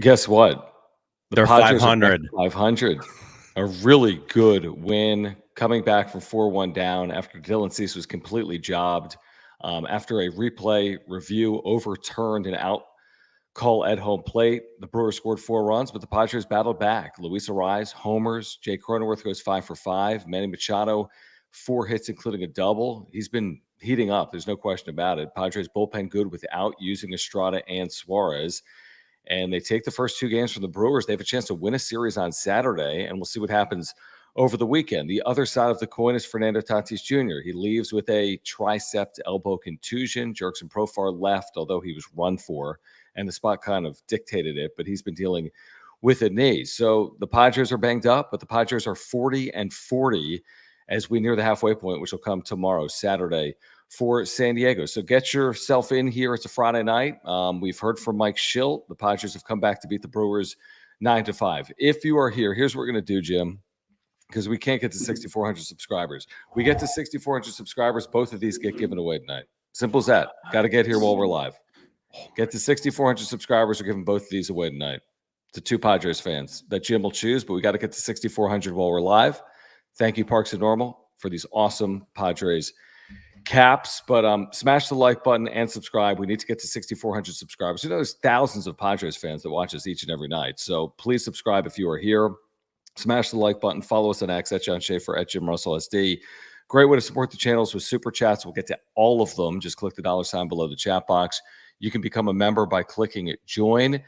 Guess what? The They're Padres are back 500. to 500. A really good win coming back from 4-1 down after Dylan Cease was completely jobbed. After a replay review overturned an out call at home plate, the Brewers scored 4 runs, but the Padres battled back. Luis Arraez homers. Jay Cronenworth goes 5 for 5. Manny Machado, 4 hits, including a double. He's been heating up. There's no question about it. Padres bullpen good without using Estrada and Suarez. And they take the first 2 games from the Brewers. They have a chance to win a series on Saturday, and we'll see what happens over the weekend. The other side of the coin is Fernando Tatis Jr. He leaves with a tricep elbow contusion. Jerks and Profar left, although he was run for, and the spot kind of dictated it, but he's been dealing with a knee. So the Padres are banged up, but the Padres are 40-40 as we near the halfway point, which will come tomorrow, Saturday, for San Diego. So get yourself in here. It's a Friday night. We've heard from Mike Schilt. The Padres have come back to beat the Brewers 9-5. If you are here, here's what we're going to do, Jim, because we can't get to 6,400 subscribers. We get to 6,400 subscribers. Both of these get given away tonight. Simple as that. Got to get here while we're live. Get to 6,400 subscribers. We're giving both of these away tonight to 2 Padres fans that Jim will choose, but we got to get to 6,400 while we're live. Thank you, Parks and Normal, for these awesome Padres caps. But smash the like button and subscribe. We need to get to 6,400 subscribers. You know, there's thousands of Padres fans that watch us each and every night. So please subscribe if you are here. Smash the like button. Follow us on X at John Schaefer, at Jim Russell SD. Great way to support the channels with super chats. We'll get to all of them. Just click the $ below the chat box. You can become a member by clicking join.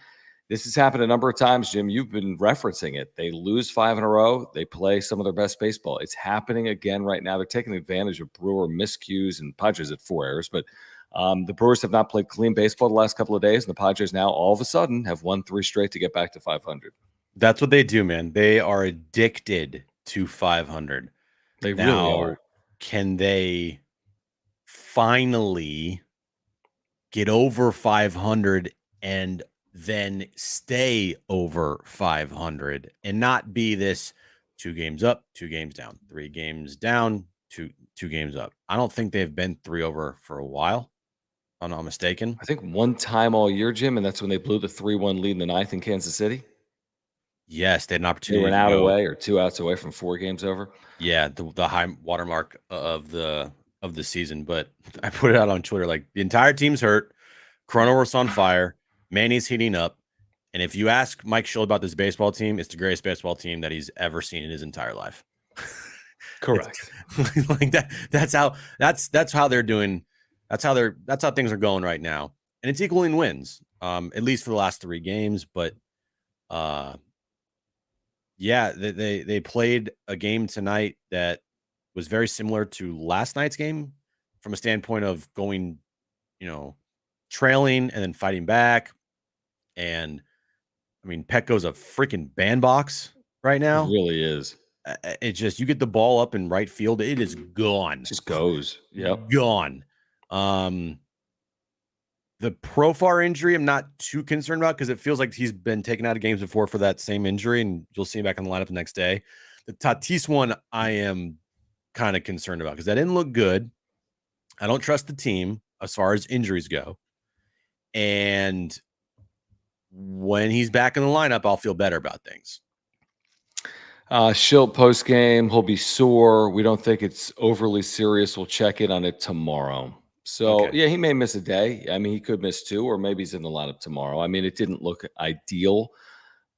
This has happened a number of times, Jim. You've been referencing it. They lose 5 in a row. They play some of their best baseball. It's happening again right now. They're taking advantage of Brewer miscues and Padres at 4 errors. But the Brewers have not played clean baseball the last couple of days, and the Padres now all of a sudden have won 3 straight to get back to 500. That's what they do, man. They are addicted to 500. They now, really are. Can they finally get over 500 and then stay over 500 and not be this 2 games up, 2 games down, 3 games down, 2 games up? I don't think they've been 3 over for a while. I'm not mistaken. I think one time all year, Jim, and that's when they blew the 3-1 lead in the 9th in Kansas City. Yes, they had an opportunity. They were an out away or 2 outs away from 4 games over. Yeah, the high watermark of the season. But I put it out on Twitter, like, the entire team's hurt. Cronenworth's on fire. Manny's heating up. And if you ask Mike Schill about this baseball team, it's the greatest baseball team that he's ever seen in his entire life. Correct. Like that. That's how they're doing. That's how things are going right now. And it's equaling wins, at least for the last 3 games. But yeah, they played a game tonight that was very similar to last night's game from a standpoint of going, trailing and then fighting back. And I mean, Petco's a freaking bandbox right now. It really is. It just, you get the ball up in right field, it is gone. It just goes. Yep. Gone. The Profar injury, I'm not too concerned about because it feels like he's been taken out of games before for that same injury, and you'll see him back in the lineup the next day. The Tatis one, I am kind of concerned about because that didn't look good. I don't trust the team as far as injuries go. And when he's back in the lineup, I'll feel better about things. Schilt post-game, he'll be sore. We don't think it's overly serious. We'll check in on it tomorrow. So, yeah, he may miss a day. I mean, he could miss 2, or maybe he's in the lineup tomorrow. I mean, it didn't look ideal,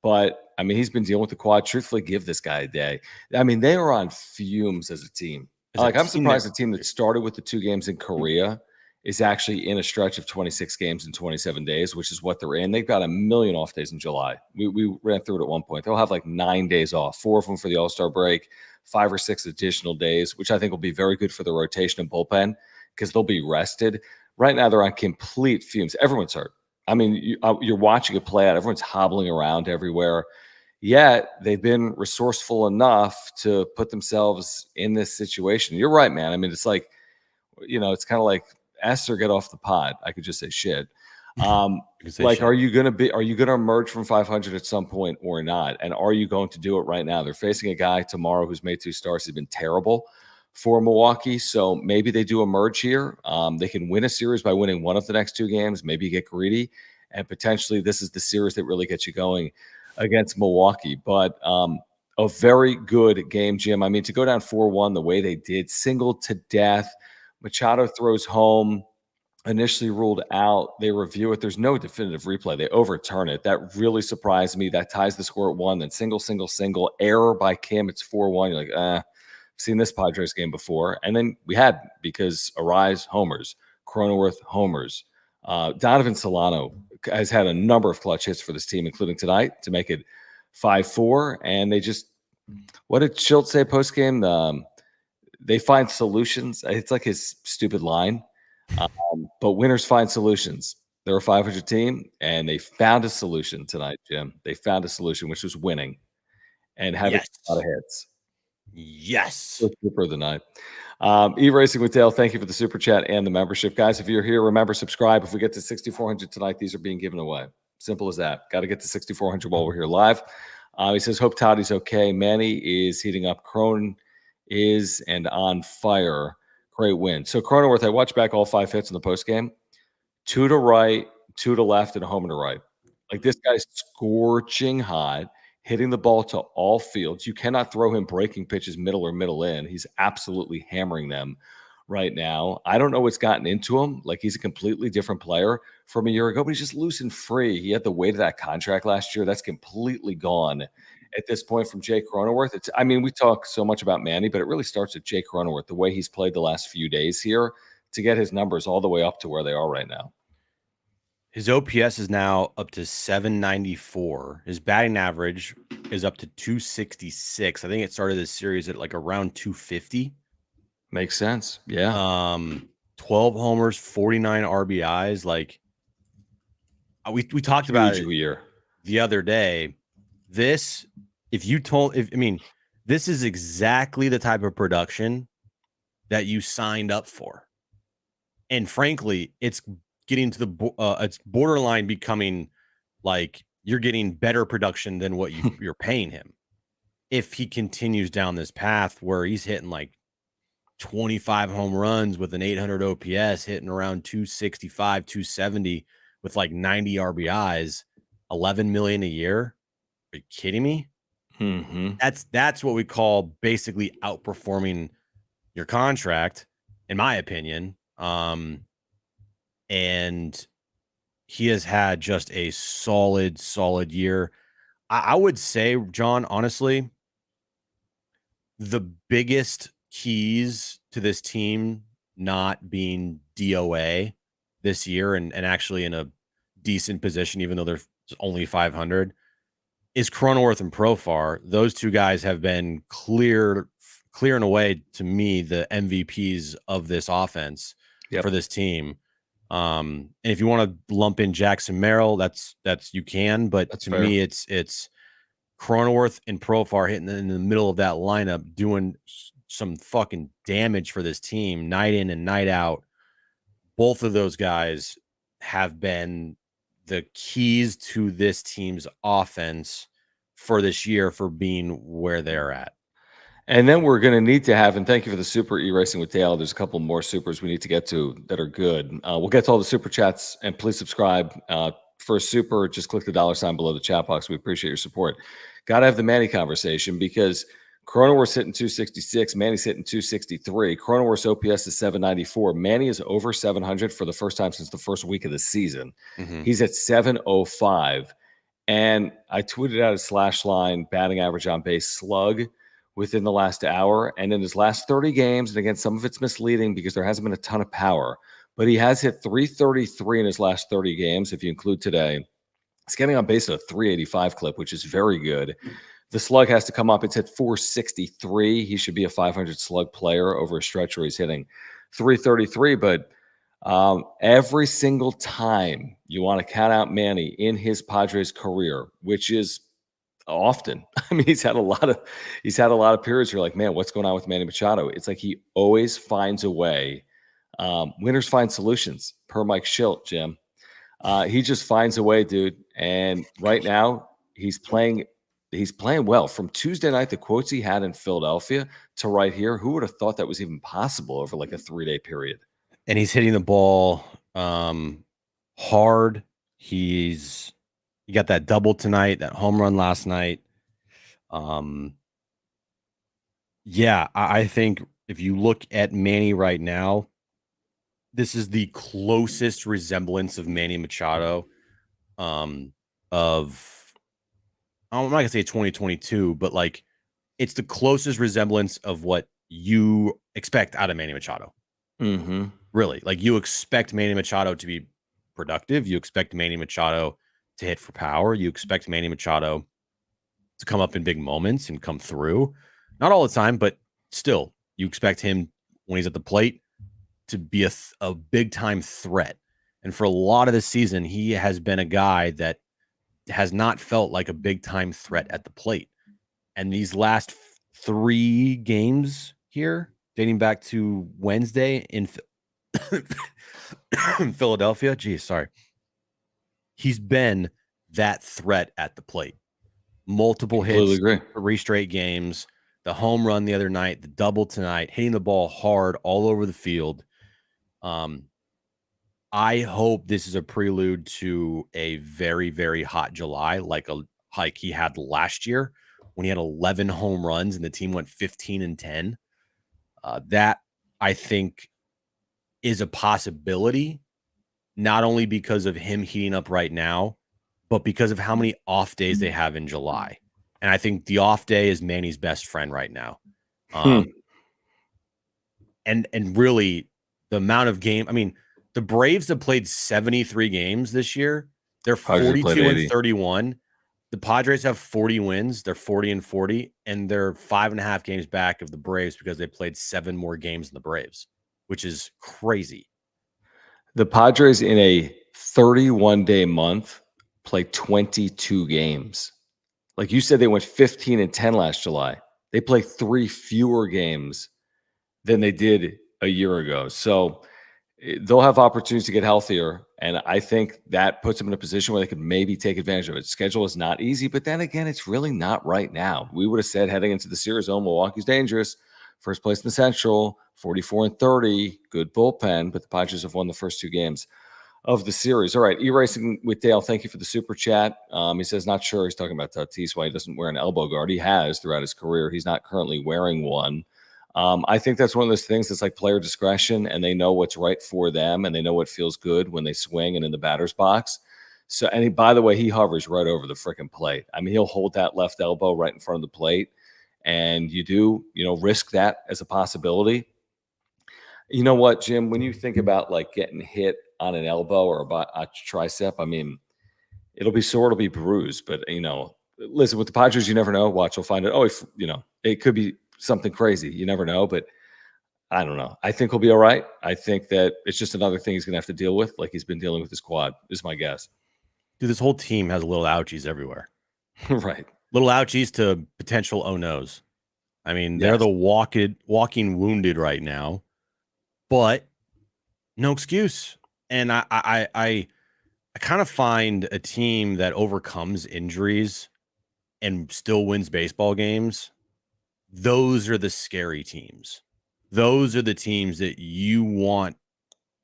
but, I mean, he's been dealing with the quad. Truthfully, give this guy a day. I mean, they are on fumes as a team. I'm surprised the team that started with the 2 games in Korea is actually in a stretch of 26 games in 27 days, which is what they're in. They've got a million off days in July. We ran through it at one point. They'll have like 9 days off, 4 of them for the All-Star break, 5 or 6 additional days, which I think will be very good for the rotation and bullpen because they'll be rested. Right now, they're on complete fumes. Everyone's hurt. I mean, you're watching it play out. Everyone's hobbling around everywhere. Yet, they've been resourceful enough to put themselves in this situation. You're right, man. I mean, it's like, it's kind of like S or get off the pod. I could just say shit. Like, are you going to emerge from 500 at some point or not? And are you going to do it right now? They're facing a guy tomorrow who's made 2 starts. He's been terrible for Milwaukee. So maybe they do emerge here. They can win a series by winning one of the next 2 games, maybe get greedy and potentially this is the series that really gets you going against Milwaukee. But a very good game, Jim. I mean, to go down 4-1 the way they did, singled to death. Machado throws home, initially ruled out. They review it. There's no definitive replay. They overturn it. That really surprised me. That ties the score at 1. Then single, error by Kim. It's 4-1. You're like, I've seen this Padres game before. And then we had, because Arise homers, Cronenworth homers. Donovan Solano has had a number of clutch hits for this team, including tonight, to make it 5-4. And they just, what did Schultz say postgame? They find solutions. It's like his stupid line. But winners find solutions. They're a 500 team, and they found a solution tonight, Jim. They found a solution, which was winning and having a lot of hits. Yes. Super of the night. E-Racing with Dale, thank you for the super chat and the membership. Guys, if you're here, remember, subscribe. If we get to 6,400 tonight, these are being given away. Simple as that. Got to get to 6,400 while we're here live. He says, hope Toddy's okay. Manny is heating up. Crone is and on fire. Great win. So Cronenworth, I watched back all 5 hits in the post game. 2 to right, 2 to left, and a home to right. Like, this guy's scorching hot, hitting the ball to all fields. You cannot throw him breaking pitches middle or middle in. He's absolutely hammering them right now. I don't know what's gotten into him. Like, he's a completely different player from a year ago, but he's just loose and free. He had the weight of that contract last year. That's completely gone at this point from Jay Cronenworth. I mean, we talk so much about Manny, but it really starts with Jay Cronenworth, the way he's played the last few days here to get his numbers all the way up to where they are right now. His OPS is now up to 794. His batting average is up to 266. I think it started this series at like around 250. Makes sense. Yeah. 12 homers, 49 RBIs. Like, we talked about it the other day. This, this is exactly the type of production that you signed up for. And frankly, it's getting to the it's borderline becoming like you're getting better production than what you're paying him. If he continues down this path where he's hitting like 25 home runs with an 800 OPS, hitting around 265, 270 with like 90 RBIs, 11 million a year. Are you kidding me? Mm-hmm. That's what we call basically outperforming your contract, in my opinion. And he has had just a solid year. I would say, John, honestly, the biggest keys to this team not being DOA this year and actually in a decent position, even though they're only 500, is Cronenworth and Profar. Those two guys have been clear and away, to me, the MVPs of this offense for this team. And if you want to lump in Jackson Merrill, that's you can, but that's to fair. Me, it's Cronenworth and Profar hitting in the middle of that lineup, doing some fucking damage for this team night in and night out. Both of those guys have been the keys to this team's offense for this year, for being where they're at. And then we're going to need to have, and thank you for the super E-Racing with Dale. There's a couple more supers we need to get to that are good. We'll get to all the super chats, and please subscribe. For a super, just click the $ below the chat box. We appreciate your support. Got to have the Manny conversation, because Cronenworth's hitting 266. Manny's hitting 263. Cronenworth's OPS is 794. Manny is over 700 for the first time since the first week of the season. Mm-hmm. He's at 705. And I tweeted out a slash line batting average on base slug within the last hour. And in his last 30 games, and again, some of it's misleading because there hasn't been a ton of power, but he has hit 333 in his last 30 games. If you include today, he's getting on base at a 385 clip, which is very good. The slug has to come up. It's at 463. He should be a 500 slug player over a stretch where he's hitting 333. But every single time you want to count out Manny in his Padres career, which is often, I mean, he's had a lot of periods where you're like, man, what's going on with Manny Machado? It's like he always finds a way. Winners find solutions, per Mike Schilt, Jim. He just finds a way, dude. And right now he's playing well. From Tuesday night, the quotes he had in Philadelphia to right here, who would have thought that was even possible over like a 3-day period? And he's hitting the ball hard, He got that double tonight, that home run last night. Yeah, I think if you look at Manny right now, this is the closest resemblance of Manny Machado of I'm not gonna say 2022, but like it's the closest resemblance of what you expect out of Manny Machado. Mm-hmm. Really, like you expect Manny Machado to be productive. You expect Manny Machado to hit for power. You expect Manny Machado to come up in big moments and come through. Not all the time, but still, you expect him when he's at the plate to be a big time threat. And for a lot of the season, he has been a guy that has not felt like a big time threat at the plate. And these last 3 games here, dating back to Wednesday in Philadelphia, geez, sorry. He's been that threat at the plate. Multiple hits, 3 straight games, the home run the other night, the double tonight, hitting the ball hard all over the field. I hope this is a prelude to a very, very hot July, like he had last year when he had 11 home runs and the team went 15-10. That I think is a possibility, not only because of him heating up right now, but because of how many off days they have in July. And I think the off day is Manny's best friend right now. And really the amount of game, I mean, the Braves have played 73 games this year. They're 42-31. The Padres have 40 wins. They're 40-40, and they're 5.5 games back of the Braves because they played 7 more games than the Braves, which is crazy. The Padres in a 31-day month play 22 games. Like you said, they went 15-10 last July. They play 3 fewer games than they did a year ago. So they'll have opportunities to get healthier. And I think that puts them in a position where they could maybe take advantage of it. Schedule is not easy, but then again, it's really not right now. We would have said heading into the series, Milwaukee's dangerous. First place in the Central, 44-30, good bullpen, but the Padres have won the first 2 games of the series. All right, E-Racing with Dale, thank you for the super chat. He says, not sure. He's talking about Tatis, why he doesn't wear an elbow guard. He has throughout his career. He's not currently wearing one. I think that's one of those things that's like player discretion, and they know what's right for them, and they know what feels good when they swing and in the batter's box. So, and by the way, he hovers right over the freaking plate. I mean, he'll hold that left elbow right in front of the plate, and you do, risk that as a possibility. You know what, Jim? When you think about like getting hit on an elbow or a tricep, I mean, it'll be sore, it'll be bruised, but listen, with the Padres, you never know. Watch, you'll find it. Oh, it could be something crazy. You never know, but I don't know. I think he'll be all right. I think that it's just another thing he's going to have to deal with, like he's been dealing with his quad, is my guess. Dude, this whole team has little ouchies everywhere. Right. Little ouchies to potential oh-nos. I mean, they're the walking wounded right now, but no excuse. And I kind of find a team that overcomes injuries and still wins baseball games. Those are the scary teams. Those are the teams that you want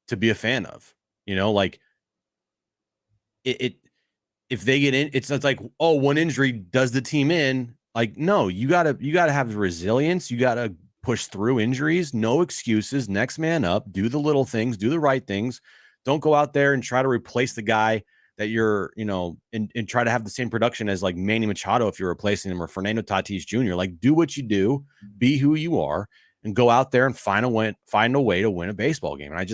to be a fan of. Like if they get in, it's like, oh, one injury does the team in. Like, no, you gotta have the resilience. You gotta push through injuries. No excuses. Next man up. Do the little things. Do the right things. Don't go out there and try to replace the guy that you're, and try to have the same production as like Manny Machado if you're replacing him, or Fernando Tatis Jr. Like, do what you do, be who you are, and go out there and find a way to win a baseball game. And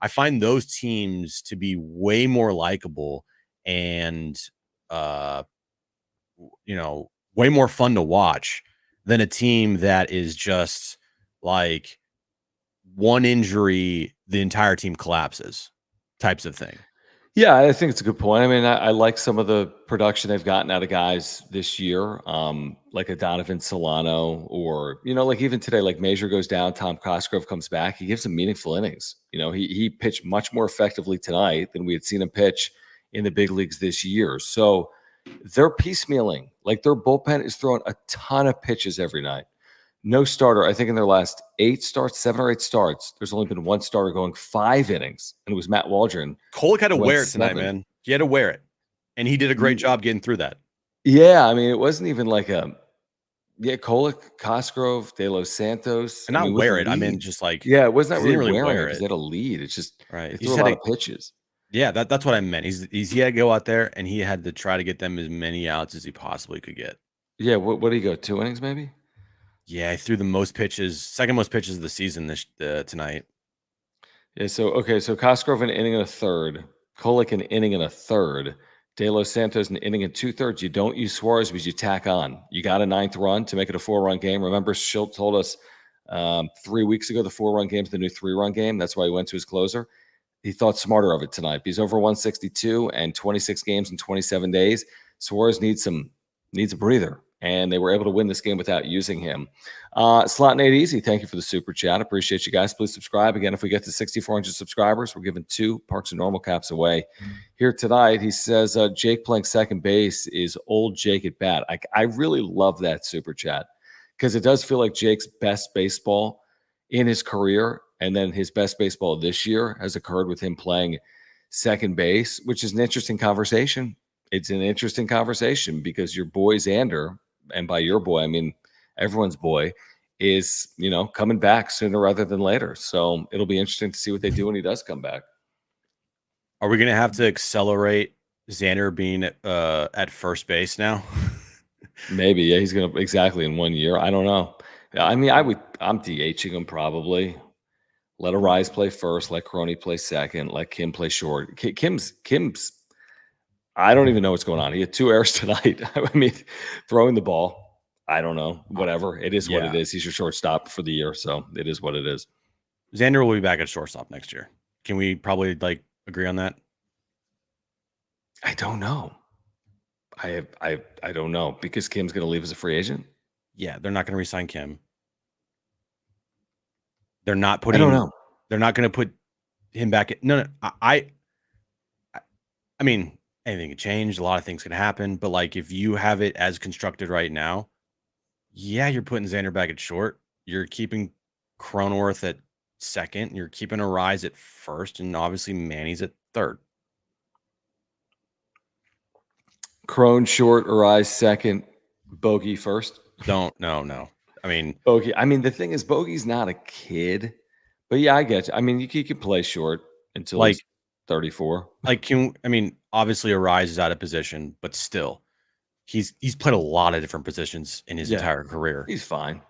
I find those teams to be way more likable and way more fun to watch than a team that is just like one injury, the entire team collapses types of thing. Yeah, I think it's a good point. I mean, I like some of the production they've gotten out of guys this year, like a Donovan Solano, or, like even today, like Major goes down, Tom Cosgrove comes back. He gives some meaningful innings. He pitched much more effectively tonight than we had seen him pitch in the big leagues this year. So they're piecemealing. Like their bullpen is throwing a ton of pitches every night. No starter. I think in their last 7 or 8 starts, there's only been one starter going 5 innings, and it was Matt Waldron. Kolek had to wear it tonight, man. He had to wear it, and he did a great job getting through that. Yeah, I mean, it wasn't even like Kolek, Cosgrove, De Los Santos. And I not mean, with wear the it. I mean, lead. just like Yeah, it was not he really didn't really wearing it wear because it. they had a lead. It's just Right. they He threw a just lot had of pitches. Yeah, that's what I meant. He had to go out there and he had to try to get them as many outs as he possibly could get. Yeah, what did he go? 2 innings, maybe? Yeah, he threw the most pitches, second most pitches of the season tonight. Yeah, so Cosgrove an inning and a third, Kolek an inning and a third, De Los Santos an inning and 2/3. You don't use Suarez because you tack on. You got a 9th run to make it a 4-run game. Remember, Schilt told us 3 weeks ago the 4-run game's the new 3-run game. That's why he went to his closer. He thought smarter of it tonight. He's over 162 and 26 games in 27 days. Suarez needs a breather, and they were able to win this game without using him. Slot Nate Easy, thank you for the super chat. Appreciate you guys. Please subscribe. Again, if we get to 6,400 subscribers, we're giving 2 Parks and Normal caps away here tonight. He says Jake playing second base is old Jake at bat. I really love that super chat because it does feel like Jake's best baseball in his career, and then his best baseball this year has occurred with him playing second base, which is an interesting conversation. It's an interesting conversation because your boy Xander, and by your boy, I mean everyone's boy, is, coming back sooner rather than later. So it'll be interesting to see what they do when he does come back. Are we going to have to accelerate Xander being at first base now? Maybe, yeah, he's going to exactly in 1 year. I don't know. I mean, I'm DHing him probably. Let Arise play first. Let Crony play second. Let Kim play short. Kim's. I don't even know what's going on. He had 2 errors tonight. I mean, throwing the ball. I don't know. Whatever. It is what it is. He's your shortstop for the year, so it is what it is. Xander will be back at shortstop next year. Can we probably agree on that? I don't know. I don't know because Kim's going to leave as a free agent. Yeah, they're not going to re-sign Kim. They're not putting. I don't know. They're not going to put him back. No. I mean, anything can change. A lot of things can happen. But if you have it as constructed right now, yeah, you're putting Xander back at short. You're keeping Cronenworth at second. You're keeping Arise at first, and obviously Manny's at third. Crone short, Arise second, Bogey first. No. I mean, Bogey. I mean, the thing is, Bogey's not a kid, but yeah, I get you. I mean, you can play short until he's 34. Obviously Arise is out of position, but still, he's played a lot of different positions in his entire career. He's fine.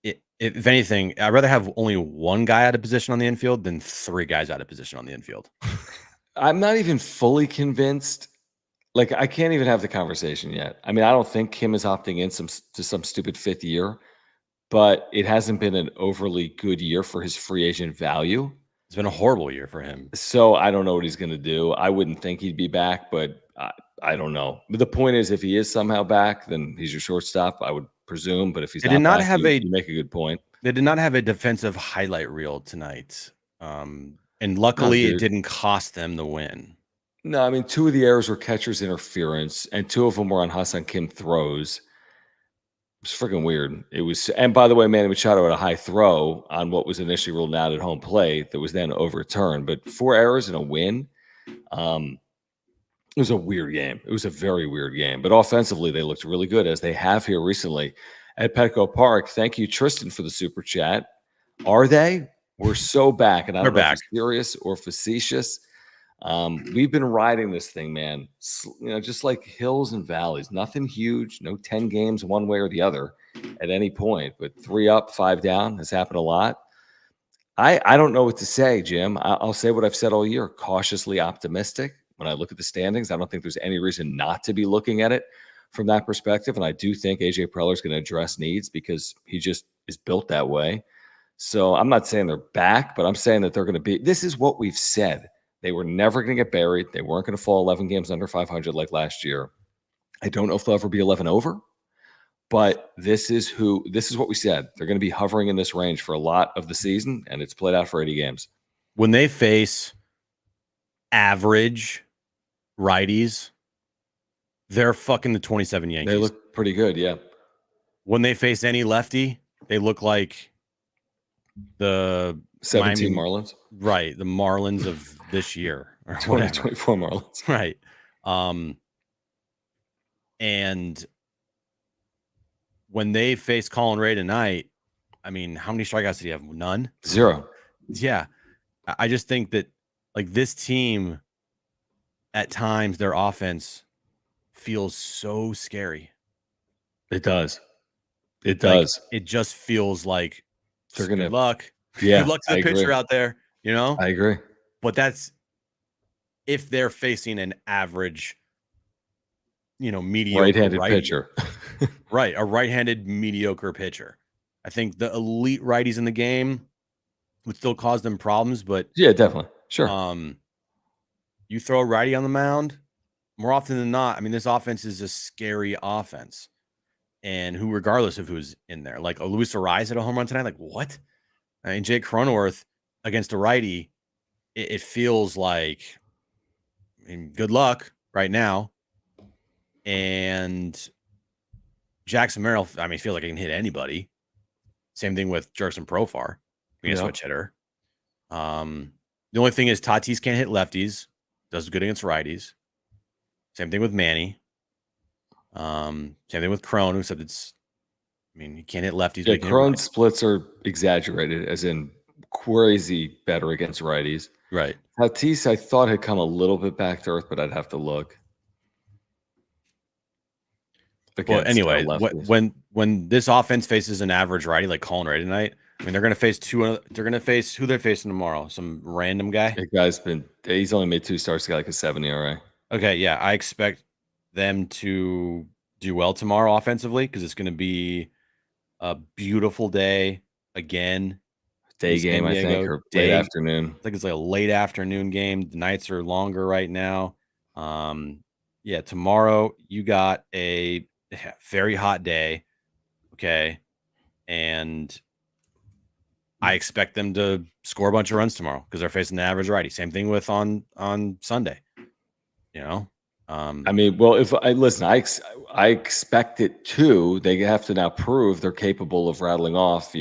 If anything, I'd rather have only one guy out of position on the infield than 3 guys out of position on the infield. I'm not even fully convinced. I can't even have the conversation yet. I mean, I don't think Kim is opting in to some stupid 5th year, but it hasn't been an overly good year for his free agent value. It's been a horrible year for him. So I don't know what he's going to do. I wouldn't think he'd be back, but I don't know. But the point is, if he is somehow back, then he's your shortstop, I would presume. But if he's not back, you make a good point. They did not have a defensive highlight reel tonight. And luckily it didn't cost them the win. No, I mean, 2 of the errors were catcher's interference, and 2 of them were on Hassan Kim throws. It was freaking weird. It was, and by the way, Manny Machado had a high throw on what was initially ruled out at home plate that was then overturned. But 4 errors and a win. It was a weird game. It was a very weird game. But offensively, they looked really good, as they have here recently at Petco Park. Thank you, Tristan, for the super chat. Are they? We're so back, and I don't know if it's serious or facetious. We've been riding this thing, man. Just like hills and valleys. Nothing huge. No 10 games one way or the other at any point. But 3 up, 5 down has happened a lot. I don't know what to say, Jim. I'll say what I've said all year. Cautiously optimistic. When I look at the standings, I don't think there's any reason not to be looking at it from that perspective. And I do think AJ Preller is going to address needs because he just is built that way. So I'm not saying they're back, but I'm saying that they're going to be. This is what we've said. They were never going to get buried. They weren't going to fall 11 games under 500 like last year. I don't know if they'll ever be 11 over, but this is what we said. They're going to be hovering in this range for a lot of the season, and it's played out for 80 games. When they face average righties, they're fucking the 27 Yankees. They look pretty good, yeah. When they face any lefty, they look like the 17 Marlins. Right, the Marlins of this year. or whatever. 2024 Marlins. Right. And when they face Colin Ray tonight, I mean, how many strikeouts did he have? None? 0. Yeah. I just think that like this team at times their offense feels so scary. It does. It does. Like, it just feels like They're gonna good luck. Yeah, Good luck to the pitcher out there, you know? I agree. But that's if they're facing an average, mediocre Right-handed pitcher. Right, a right-handed mediocre pitcher. I think the elite righties in the game would still cause them problems, but Yeah, definitely. Sure. You throw a righty on the mound, more often than not, I mean, this offense is a scary offense. And who, regardless of who's in there, like a Luis Ariz at a home run tonight, like what? I mean, Jake Cronenworth against a righty, it feels like, I mean, good luck right now. And Jackson Merrill, I mean, it feels like he can hit anybody. Same thing with Jerson Profar, being a switch hitter. The only thing is Tatis can't hit lefties, does good against righties. Same thing with Manny. Same thing with Crone, who said he can't hit lefties. Yeah, Crone's splits are exaggerated, as in crazy better against righties. Right. Tatis, I thought, had come a little bit back to earth, but I'd have to look. Well, anyway, when this offense faces an average righty like Colin Ray tonight, I mean, they're going to face who they're facing tomorrow. Some random guy. The guy's he's only made 2 starts to get like a 7 ERA. Okay, yeah, I expect them to do well tomorrow offensively because it's going to be a beautiful day again. Day game, I think, or late afternoon. I think it's like a late afternoon game. The nights are longer right now. Yeah, tomorrow you got a very hot day. Okay. And I expect them to score a bunch of runs tomorrow because they're facing the average righty. Same thing with on Sunday. I mean, well, if I listen, I expect it too. They have to now prove they're capable of rattling off,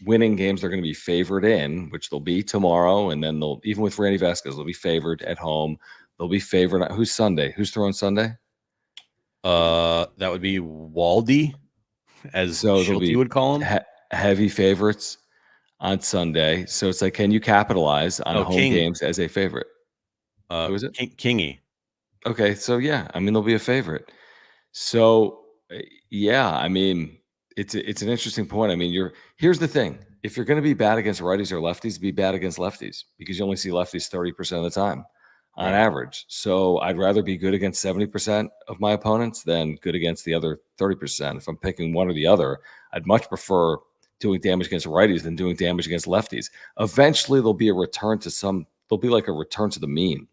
winning games they're going to be favored in, which they'll be tomorrow. And then even with Randy Vasquez, they'll be favored at home. They'll be favored. Who's Sunday? Who's throwing Sunday? That would be Waldy, as Schulte would call him. Heavy favorites on Sunday. So it's like, can you capitalize on home games as a favorite? Who is it? Kingy. Okay, so yeah, I mean, they'll be a favorite. So yeah, I mean, it's an interesting point. I mean, here's the thing: if you're going to be bad against righties or lefties, be bad against lefties because you only see lefties 30% of the time on average. So I'd rather be good against 70% of my opponents than good against the other 30%. If I'm picking one or the other, I'd much prefer doing damage against righties than doing damage against lefties. Eventually, there'll be a return to there'll be like a return to the mean.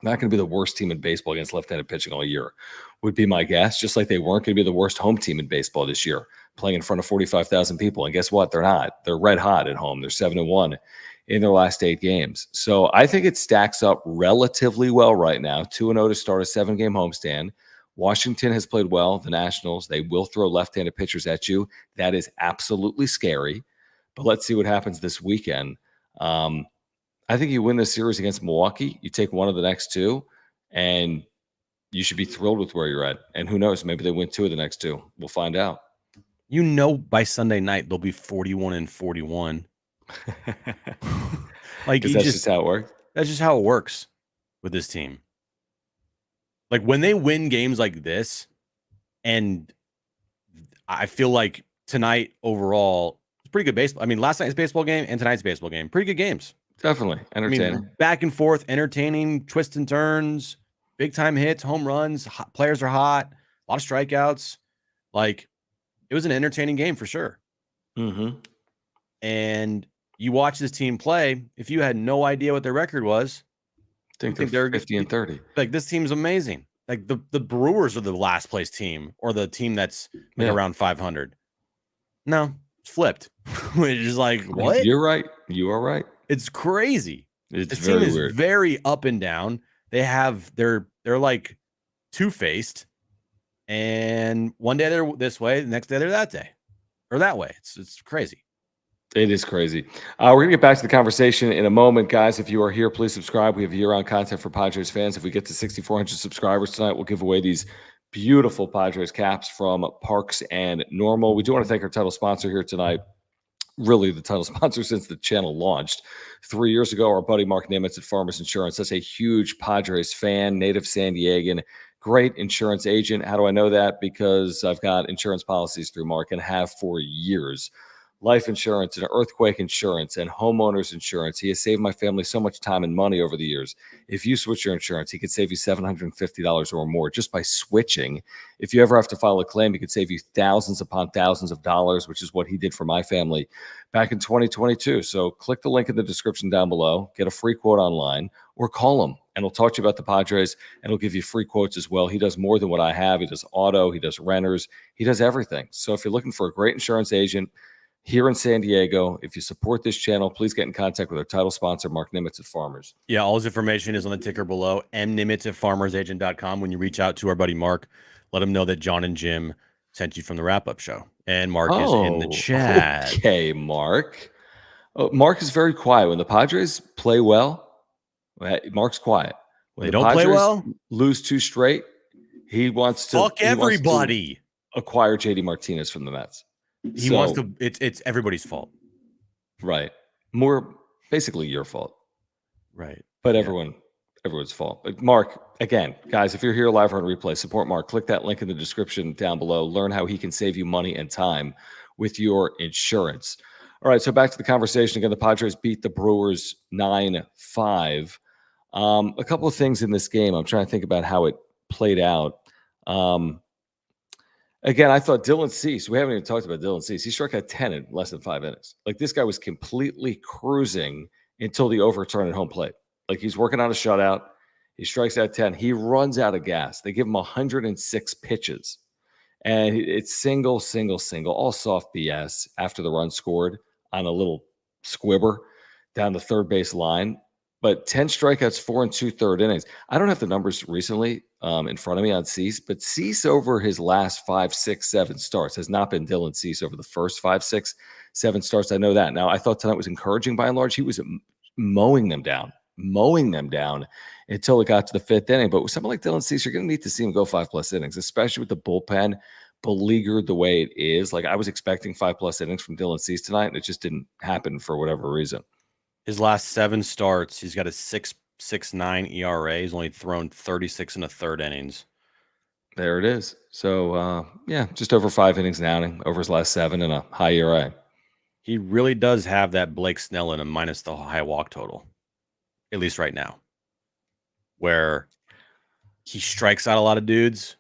Not going to be the worst team in baseball against left-handed pitching all year, would be my guess. Just like they weren't going to be the worst home team in baseball this year, playing in front of 45,000 people. And guess what? They're not. They're red hot at home. They're 7-1 in their last 8 games. So I think it stacks up relatively well right now. 2-0 to start a 7-game homestand. Washington has played well. The Nationals, they will throw left-handed pitchers at you. That is absolutely scary. But let's see what happens this weekend. I think you win this series against Milwaukee. You take one of the next 2, and you should be thrilled with where you're at. And who knows? Maybe they win 2 of the next 2. We'll find out. By Sunday night, they'll be 41-41. Like, that's just how it works. That's just how it works with this team. Like, when they win games like this, and I feel like tonight overall, it's pretty good baseball. I mean, last night's baseball game and tonight's baseball game, pretty good games. Definitely entertaining. I mean, back and forth, entertaining, twists and turns, big time hits, home runs. Players are hot, a lot of strikeouts. Like, it was an entertaining game for sure. Mm-hmm. And you watch this team play. If you had no idea what their record was, I think they're 50-30. Like, this team's amazing. Like, the Brewers are the last place team, or the team that's around 500. No, it's flipped. Which is like, what? You're right. You are right. It's crazy. This team is weird. Very up and down. They're like two-faced, and one day they're this way, the next day they're that way. It's crazy. It is crazy. We're going to get back to the conversation in a moment, guys. If you are here, please subscribe. We have year-round content for Padres fans. If we get to 6,400 subscribers tonight, we'll give away these beautiful Padres caps from Parks and Normal. We do want to thank our title sponsor here tonight. Really, the title sponsor since the channel launched 3 years ago. Our buddy Mark Nimitz at Farmers Insurance. That's a huge Padres fan, native San Diegan, great insurance agent. How do I know that? Because I've got insurance policies through Mark and have for years. Life insurance and earthquake insurance and homeowners insurance. He has saved my family so much time and money over the years. If you switch your insurance, he could save you $750 or more just by switching. If you ever have to file a claim, he could save you thousands upon thousands of dollars, which is what he did for my family back in 2022. So click the link in the description down below, get a free quote online, or call him, and he'll talk to you about the Padres, and he'll give you free quotes as well. He does more than what I have. He does auto, he does renters, he does everything. So if you're looking for a great insurance agent here in San Diego, if you support this channel, please get in contact with our title sponsor, Mark Nimitz at Farmers. Yeah, all his information is on the ticker below, mnimitz@farmersagent.com. When you reach out to our buddy Mark, let him know that John and Jim sent you from the wrap-up show. And Mark is in the chat. Okay, Mark. Mark is very quiet. When the Padres play well, Mark's quiet. When They the don't play Padres well? lose 2 straight, he wants to Fuck everybody. acquire JD Martinez from the Mets. He wants to. It's everybody's fault. Right. More basically your fault. Right. But everyone's fault. But Mark, again, guys, if you're here live or on replay, support Mark. Click that link in the description down below. Learn how he can save you money and time with your insurance. All right, so back to the conversation again. The Padres beat the Brewers 9-5. A couple of things in this game. I'm trying to think about how it played out. Again, I thought Dylan Cease, we haven't even talked about Dylan Cease. He struck out 10 in less than 5 innings. Like, this guy was completely cruising until the overturn at home plate. Like, he's working on a shutout. He strikes out 10. He runs out of gas. They give him 106 pitches. And it's single, all soft BS after the run scored on a little squibber down the third base line. But 10 strikeouts, 4 2/3 innings. I don't have the numbers recently in front of me on Cease, but Cease over his last 5, 6, 7 starts has not been Dylan Cease over the first 5, 6, 7 starts. I know that. Now, I thought tonight was encouraging by and large. He was mowing them down until it got to the 5th inning. But with someone like Dylan Cease, you're going to need to see him go 5+ innings, especially with the bullpen beleaguered the way it is. Like, I was expecting 5+ innings from Dylan Cease tonight, and it just didn't happen for whatever reason. His last 7 starts, he's got a 6.69 ERA. He's only thrown 36 1/3 innings. There it is. So, yeah, just over 5 innings an outing over his last 7 and a high ERA. He really does have that Blake Snell in him minus the high walk total, at least right now, where he strikes out a lot of dudes.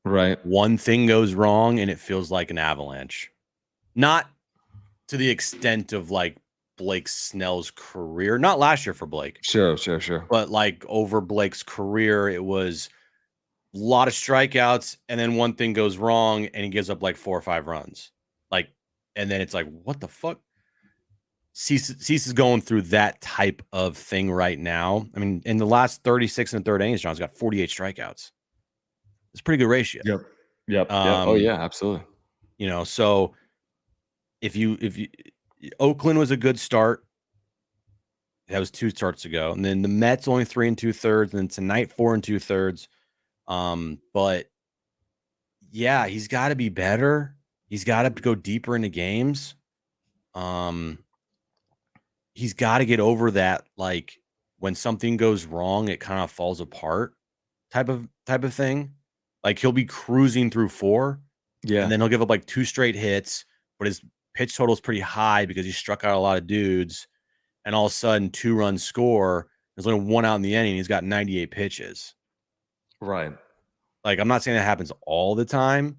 Right. One thing goes wrong, and it feels like an avalanche. Not to the extent of, like, Blake Snell's career, not last year for Blake. Sure. But, like, over Blake's career, it was a lot of strikeouts, and then one thing goes wrong, and he gives up, like, 4 or 5 runs. Like, and then it's like, what the fuck? Cease is going through that type of thing right now. I mean, in the last 36 1/3 innings, John's got 48 strikeouts. It's a pretty good ratio. Yep. Oh, yeah, absolutely. You know, so if you Oakland was a good start. That was 2 starts ago. And then the Mets only 3 2/3. And then tonight, 4 2/3. But yeah, he's got to be better. He's got to go deeper into games. He's got to get over that, like, when something goes wrong, it kind of falls apart type of thing. Like, he'll be cruising through 4. Yeah. And then he'll give up like 2 straight hits, but his pitch total is pretty high because he struck out a lot of dudes. And all of a sudden, 2 runs score. There's only 1 out in the inning. He's got 98 pitches. Right. Like, I'm not saying that happens all the time,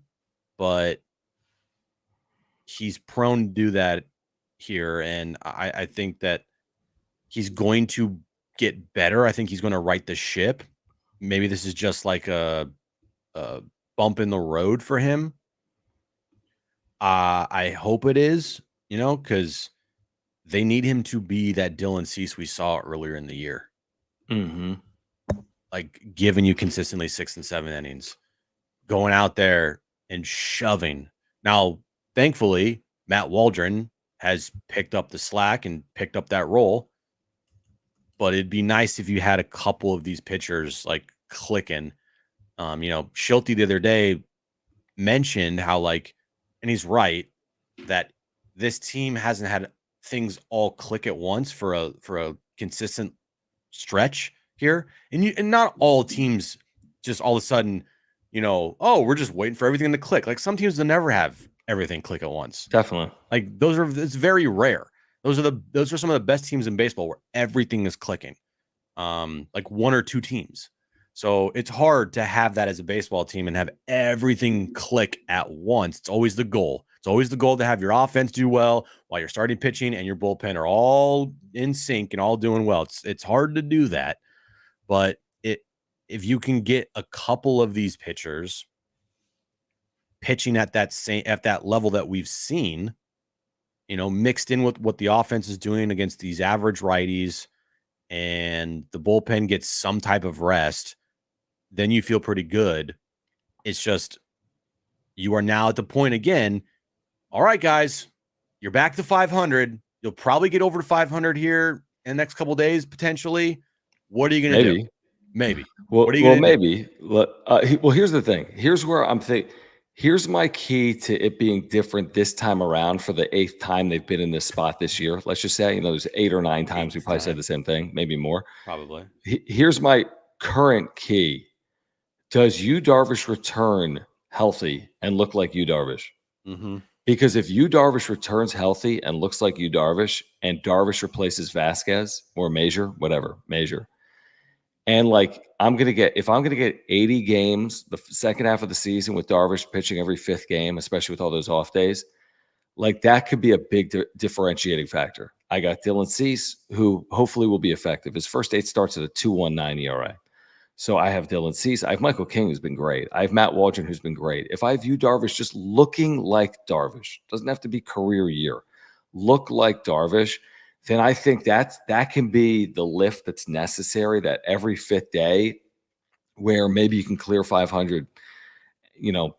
but he's prone to do that here. And I think that he's going to get better. I think he's going to right the ship. Maybe this is just like a bump in the road for him. I hope it is, because they need him to be that Dylan Cease we saw earlier in the year. Mm-hmm. Like, giving you consistently 6 and 7 innings, going out there and shoving. Now, thankfully, Matt Waldron has picked up the slack and picked up that role. But it'd be nice if you had a couple of these pitchers like clicking. Schulte the other day mentioned how and he's right, that this team hasn't had things all click at once for a consistent stretch here. And not all teams just all of a sudden, we're just waiting for everything to click. Like some teams will never have everything click at once. Definitely. Like it's very rare. Those are some of the best teams in baseball where everything is clicking. Like one or two teams. So it's hard to have that as a baseball team and have everything click at once. It's always the goal. It's always the goal to have your offense do well while your starting pitching and your bullpen are all in sync and all doing well. It's hard to do that, but if you can get a couple of these pitchers pitching at that level that we've seen, mixed in with what the offense is doing against these average righties, and the bullpen gets some type of rest, then you feel pretty good. It's just you are now at the point again. All right, guys, you're back to 500. You'll probably get over to 500 here in the next couple of days, potentially. What are you going to do? Maybe. Well, what are you going to maybe. Well, here's the thing. Here's where I'm thinking. Here's my key to it being different this time around for the 8th time they've been in this spot this year. Let's just say, there's 8 or 9 times we probably said the same thing, maybe more. Probably. Here's my current key. Does Yu Darvish return healthy and look like Yu Darvish? Mm-hmm. Because if Yu Darvish returns healthy and looks like Yu Darvish, and Darvish replaces Vasquez or Major, and if I'm going to get 80 games the second half of the season with Darvish pitching every 5th game, especially with all those off days, that could be a big differentiating factor. I got Dylan Cease, who hopefully will be effective. His first 8 starts at a 2.19 ERA. So I have Dylan Cease. I have Michael King, who's been great. I have Matt Waldron, who's been great. If I view Darvish just looking like Darvish, doesn't have to be career year, look like Darvish, then I think that can be the lift that's necessary, that every 5th day where maybe you can clear 500,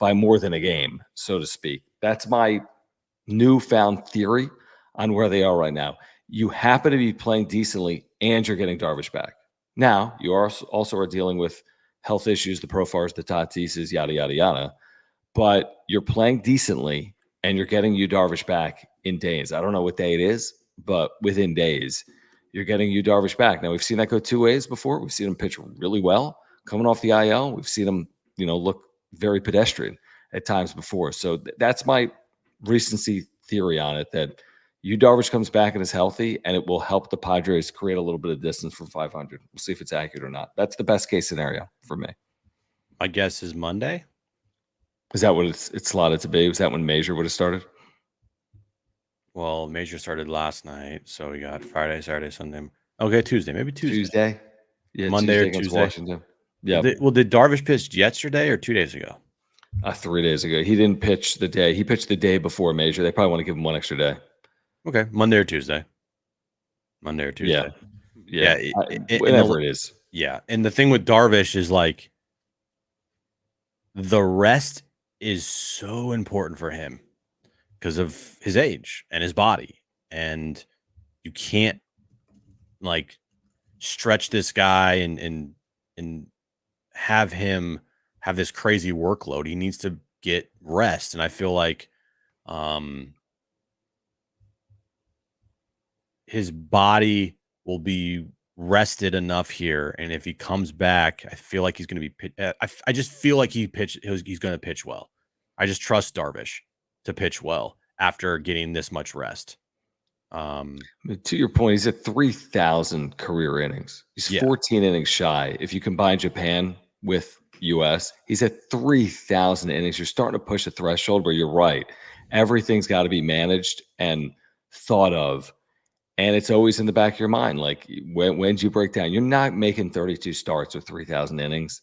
by more than a game, so to speak. That's my newfound theory on where they are right now. You happen to be playing decently and you're getting Darvish back. Now, you also are dealing with health issues, the Profars, the Tatises, yada, yada, yada. But you're playing decently and you're getting Yu Darvish back in days. I don't know what day it is, but within days, you're getting Yu Darvish back. Now, we've seen that go 2 ways before. We've seen him pitch really well coming off the IL. We've seen him, look very pedestrian at times before. So that's my recency theory on it, that Yu Darvish comes back and is healthy, and it will help the Padres create a little bit of distance from 500. We'll see if it's accurate or not. That's the best case scenario for me. My guess is Monday. Is that what it's slotted to be? Was that when Major would have started? Well, Major started last night, so we got Friday, Saturday, Sunday. Okay, Tuesday. Maybe Tuesday. Yeah, Monday Tuesday or Tuesday. Washington. Yeah. Did Darvish pitch yesterday or 2 days ago? 3 days ago. He didn't pitch the day. He pitched the day before Major. They probably want to give him one extra day. Okay, Monday or Tuesday. Yeah. Whatever it is. Yeah, and the thing with Darvish is the rest is so important for him because of his age and his body, and you can't stretch this guy and have him have this crazy workload. He needs to get rest, and I feel like his body will be rested enough here, and if he comes back, I feel like he's going to be. I just feel like he's going to pitch well. I just trust Darvish to pitch well after getting this much rest. To your point, he's at 3,000 career innings. He's 14 innings shy. If you combine Japan with U.S., he's at 3,000 innings. You're starting to push the threshold where you're right. Everything's got to be managed and thought of. And it's always in the back of your mind. When do you break down? You're not making 32 starts with 3,000 innings.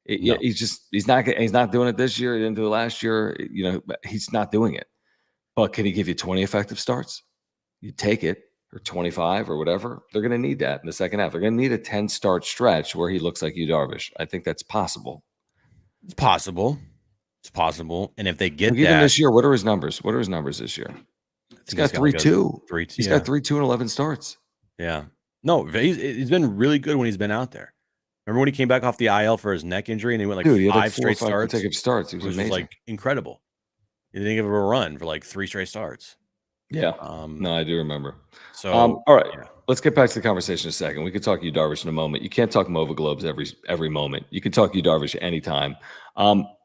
No. He's not doing it this year. He didn't do it last year. He's not doing it. But can he give you 20 effective starts? You take it, or 25 or whatever. They're going to need that in the second half. They're going to need a 10-start stretch where he looks like Yu Darvish. I think that's possible. It's possible. And if they get even this year, what are his numbers? What are his numbers this year? He's got 3-2. 3-2. He's got 3-2 and 11 starts. Yeah. No, he's been really good when he's been out there. Remember when he came back off the IL for his neck injury and he went like Dude, he had five like 4 straight or 5 starts? consecutive starts. He was Which amazing. was like incredible. He didn't give him a run for like 3 straight starts. Yeah. No, I do remember. So all right. Yeah. Let's get back to the conversation in a second. We could talk Yu Darvish in a moment. You can't talk Mova Globes every moment. You can talk Yu Darvish anytime.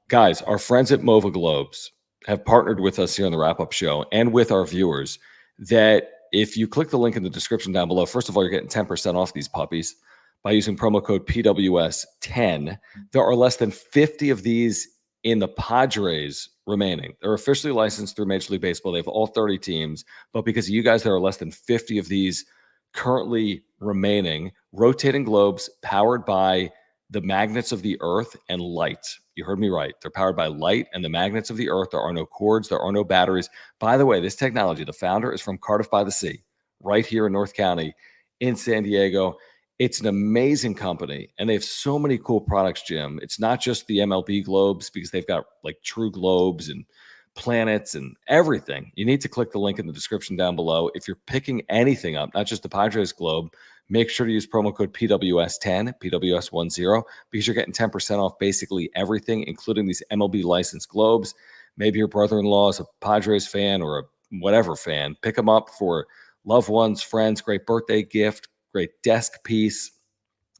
Guys, our friends at Mova Globes have partnered with us here on the wrap-up show and with our viewers that if you click the link in the description down below, first of all, you're getting 10% off these puppies by using promo code PWS10. There are less than 50 of these in the Padres remaining. They're officially licensed through Major League Baseball. They have all 30 teams, but because of you guys, there are less than 50 of these currently remaining. Rotating globes powered by the magnets of the earth and light. You heard me right. They're powered by light and the magnets of the earth. There are no cords. There are no batteries. By the way, this technology, the founder is from Cardiff by the Sea, right here in North County in San Diego. It's an amazing company, and they have so many cool products, Jim. It's not just the MLB globes, because they've got like true globes and planets and everything. You need to click the link in the description down below. If you're picking anything up, not just the Padres globe, make sure to use promo code PWS10, PWS10, because you're getting 10% off basically everything, including these MLB licensed globes. Maybe your brother-in-law is a Padres fan or a whatever fan. Pick them up for loved ones, friends, great birthday gift, great desk piece.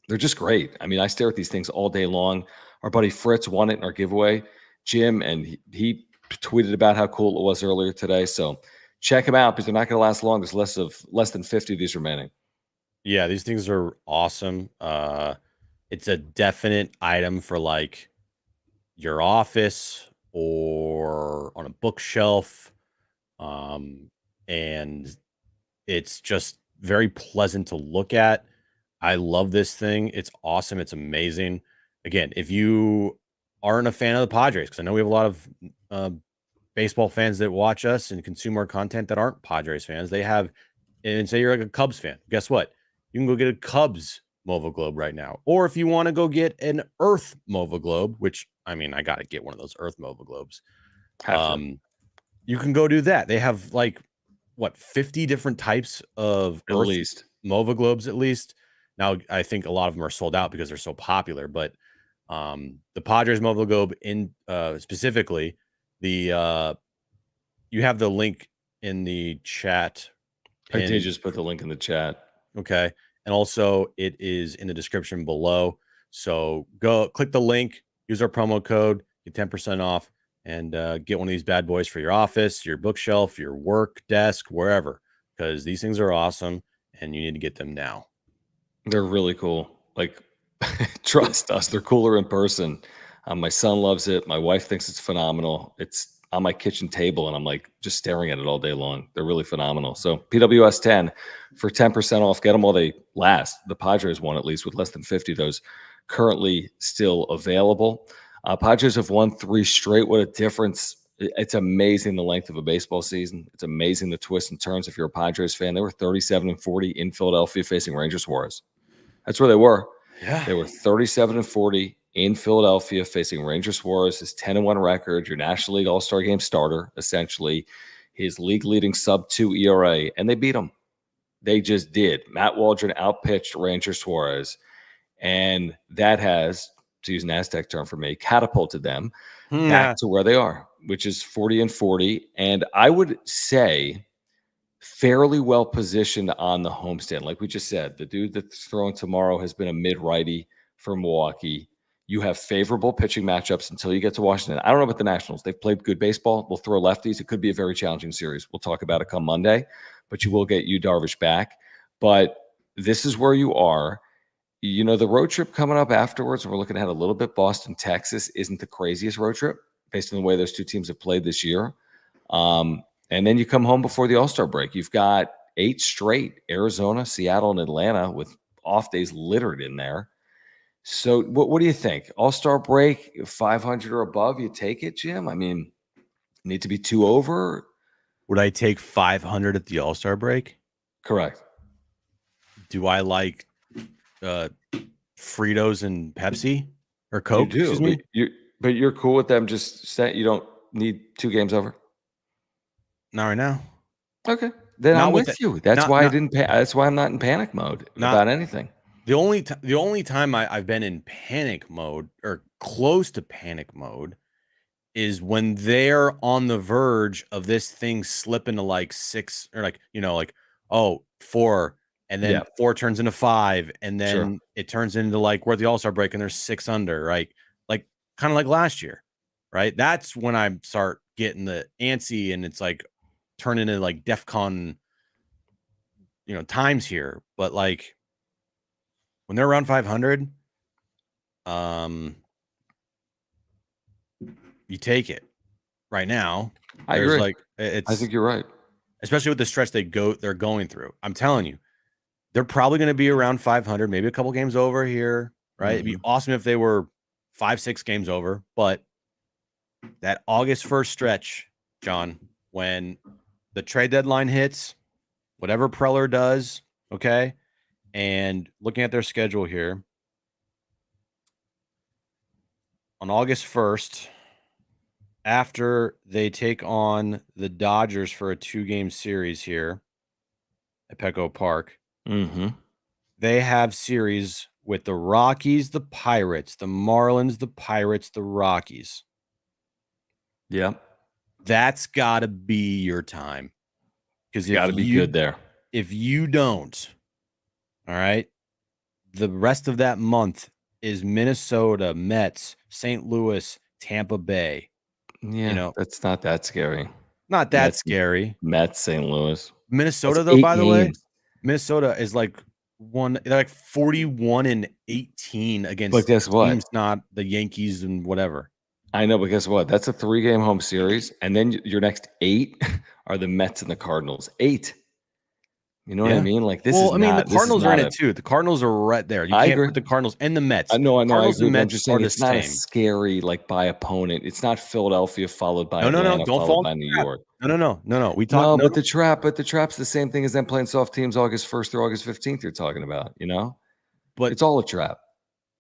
They're just great. I mean, I stare at these things all day long. Our buddy Fritz won it in our giveaway, Jim, and he tweeted about how cool it was earlier today. So check them out because they're not going to last long. There's less than 50 of these remaining. Yeah, these things are awesome. It's a definite item for like your office or on a bookshelf. And it's just very pleasant to look at. I love this thing. It's awesome. It's amazing. Again, if you aren't a fan of the Padres, because I know we have a lot of baseball fans that watch us and consume our content that aren't Padres fans, they have, and say you're like a Cubs fan, guess what? You can go get a Cubs Mova Globe right now. Or if you want to go get an Earth Mova Globe, which, I mean, I got to get one of those Earth Mova Globes. You can go do that. They have like, what, 50 different types of at Earth least Mova Globes at least. Now, I think a lot of them are sold out because they're so popular, but the Padres Mova Globe in specifically, the you have the link in the chat. I did just put the link in the chat. Okay. And also it is in the description below. So go click the link, use our promo code, get 10% off, and get one of these bad boys for your office, your bookshelf, your work desk, wherever, because these things are awesome and you need to get them now. They're really cool. Like, trust us, they're cooler in person. My son loves it. My wife thinks it's phenomenal. It's on my kitchen table, and I'm like just staring at it all day long. They're really phenomenal. So PWS 10 for 10% off. Get them while they last. The Padres won, at least, with less than 50 of those currently still available. Padres have won 3 straight. What a difference. It's amazing the length of a baseball season. It's amazing the twists and turns. If you're a Padres fan, they were 37-40 in Philadelphia facing Rangers Suarez. That's where they were. Yeah. They were 37-40 in Philadelphia facing Ranger Suarez, his 10-1 record, your National League All-Star Game starter, essentially, his league-leading sub-2 ERA, and they beat him. They just did. Matt Waldron outpitched Ranger Suarez, and that has, to use an Aztec term for me, catapulted them back to where they are, which is 40-40. And I would say fairly well positioned on the homestand. Like we just said, the dude that's throwing tomorrow has been a mid-righty for Milwaukee. You have favorable pitching matchups until you get to Washington. I don't know about the Nationals. They've played good baseball. They'll throw lefties. It could be a very challenging series. We'll talk about it come Monday, but you will get Yu Darvish back. But this is where you are. You know, the road trip coming up afterwards, we're looking at a little bit. Boston, Texas isn't the craziest road trip based on the way those two teams have played this year. And then you come home before the All-Star break. You've got 8 straight, Arizona, Seattle, and Atlanta, with off days littered in there. So what do you think? All-Star break, 500 or above, you take it, Jim? I mean, need to be 2 over? Would I take 500 at the All-Star break? Correct. Do I like Fritos and Pepsi or Coke? You do, but you're cool with them just saying you don't need 2 games over? Not right now. Okay, then I'm Not with with you. That's not why I not didn't. That's why I'm not in panic mode not about anything. the only time I've been in panic mode or close to panic mode is when they're on the verge of this thing slipping to like 6 or like, like, oh, 4, and then Yeah, 4 turns into 5, and sure. then it turns into like where the All-Star break and there's 6 under, right? Like kind of like last year, right? That's when I start getting the antsy and it's like turning into like DEFCON, times here. But like when they're around 500, um, you take it right now. I There's agree. like I it's think you're right. especially with the stretch they're going through. I'm telling you, they're probably going to be around 500, maybe a couple games over here, right? It'd be Mhm. awesome if they were 5-6 games over, but that August 1st stretch, John, when the trade deadline hits, whatever Preller does, okay, and looking at their schedule here, on August 1st, after they take on the Dodgers for a 2-game series here at Petco Park, Mhm. they have series with the Rockies, the Pirates, the Marlins, the Pirates, the Rockies. Yeah, That's got to be your time. Because got to be good there. if you don't, all right, the rest of that month is Minnesota, Mets, St. Louis, Tampa Bay. Yeah, that's not that scary. Not that Mets, scary. Mets, St. Louis. That's Minnesota, though, 8 by the way, games. Minnesota is like they're like 41-18 But against guess teams, what? not the Yankees and whatever. I know, but guess what? That's a 3-game home series, and then your next 8 are the Mets and the Cardinals. 8. You know what I Yeah. mean? Like Well, I mean, the this is Cardinals are in not it a. too. The Cardinals are right there. You I can't agree. put the Cardinals and the Mets. I know, I Cardinals agree, and but I'm Mets just are saying the it's not a same. scary like by opponent. It's not Philadelphia followed by No, no, no. Atlanta Don't followed fall by into New the trap. York. No, no, no, no, no. We talk. No, No, but the trap's the same thing as them playing soft teams August 1st through August 15th. You're talking about, but it's all a trap.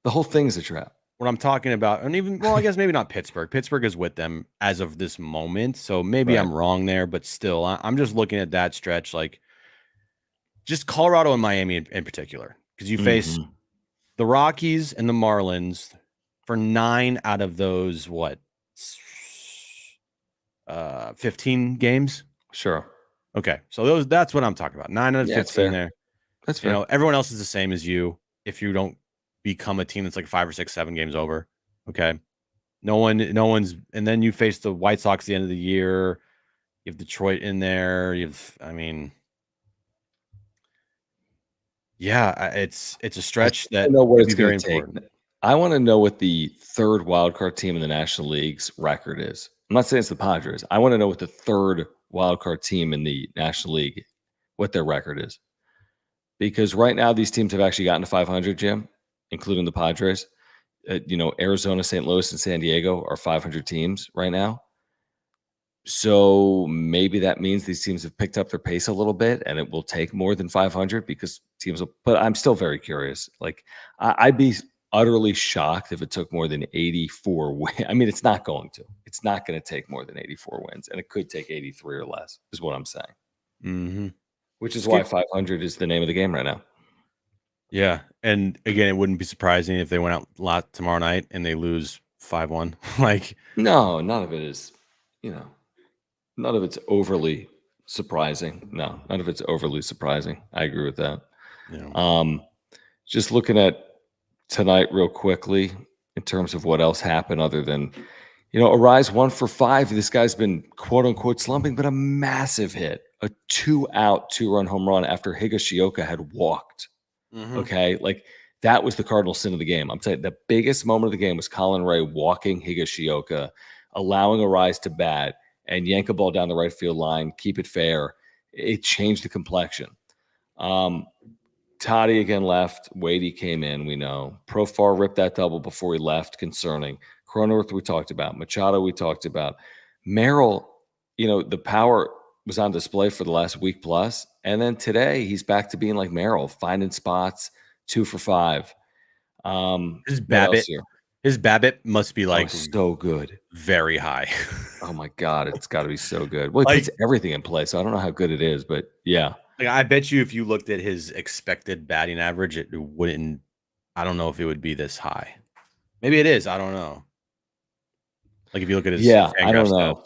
The whole thing's a trap. what I'm talking about, and even I guess maybe not Pittsburgh. Pittsburgh is with them as of this moment, so maybe Right. I'm wrong there. But still, I'm just looking at that stretch, like just Colorado and Miami in particular, because you face Mhm. the Rockies and the Marlins for 9 out of those 15 games. Sure. Okay, so that's what I'm talking about. 9 out of Yeah, it's 15 fair. there. That's fair. Everyone else is the same as you. If you don't become a team that's like 5 or 6, 7 games over, okay. No one's, and then you face the White Sox at the end of the year. You have Detroit in there. It's a I stretch don't that know what could it's be gonna very take. important. I wanna know what the 3rd wildcard team in the National League's record is. I'm not saying it's the Padres. I wanna know what the 3rd wildcard team in the National League, what their record is. Because right now these teams have actually gotten to 500, Jim, including the Padres. Arizona, St. Louis, and San Diego are 500 teams right now. So maybe that means these teams have picked up their pace a little bit, and it will take more than 500 because teams will. But I'm still very curious. Like I'd be utterly shocked if it took more than 84 wins. I mean, it's not going to. It's not going to take more than 84 wins, and it could take 83 or less. Is what I'm saying. Mm-hmm. Which is why 500 is the name of the game right now. Yeah, and again, it wouldn't be surprising if they went out a lot tomorrow night and they lose 5-1. Like, No, none of it is. None of it's overly surprising. No, none of it's overly surprising. I agree with that. you know, Um, just looking at tonight real quickly in terms of what else happened other than, Arise 1 for 5. This guy's been quote unquote slumping, but a massive hit, a 2-out, 2-run home run after Higashioka had walked. Okay. Like that was the cardinal sin of the game. I'm telling you, the biggest moment of the game was Colin Ray walking Higashioka, allowing Arise to bat and yank a ball down the right field line, keep it fair. It changed the complexion. Toddy again left. Wadey came in, we know. Profar ripped that double before he left, concerning. Cronenworth, we talked about. Machado, we talked about. Merrill, the power was on display for the last week plus. And then today, he's back to being like Merrill, finding spots, 2 for 5. this is What else Babbitt. here? His BABIP must be like so good. very high. Oh my God, it's got to be so good. Well, he Like- puts everything in play, so I don't know how good it is, but yeah. Like I bet you if you looked at his expected batting average, it wouldn't. I don't know if it would be this high. Maybe it is. I don't know. Like if you look at his Yeah, I Fangraph don't stats. know.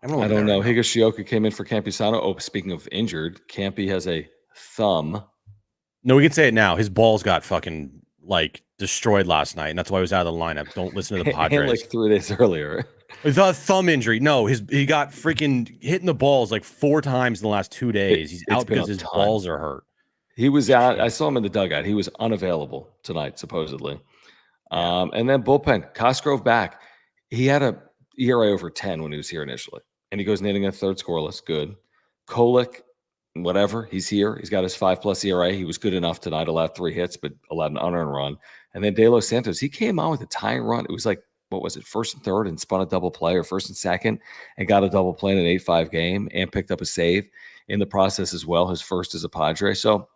I'm I don't know. Right now. Higashioka came in for Campusano. Oh, speaking of injured, Campy has a thumb. No, we can say it now. His balls got fucking like destroyed last night, and that's why he was out of the lineup. Don't listen to the Padres. And like 3 days earlier. It's not a thumb injury. No, he got freaking hitting the balls like 4 times in the last 2 days. He's out because his balls are hurt. He was out. I saw him in the dugout. He was unavailable tonight, supposedly. Yeah. And then bullpen, Cosgrove back. He had a ERA over 10 when he was here initially. And he goes inning a third scoreless. Good. Kolick, whatever. He's here. He's got his 5+ ERA. He was good enough tonight. Allowed 3 hits, but allowed an unearned run. And then De Los Santos, he came on with a tying run. It was like, what was it, first and third, and spun a double play, or first and second, and got a double play in an 8-5 game, and picked up a save in the process as well. His first as a Padre. So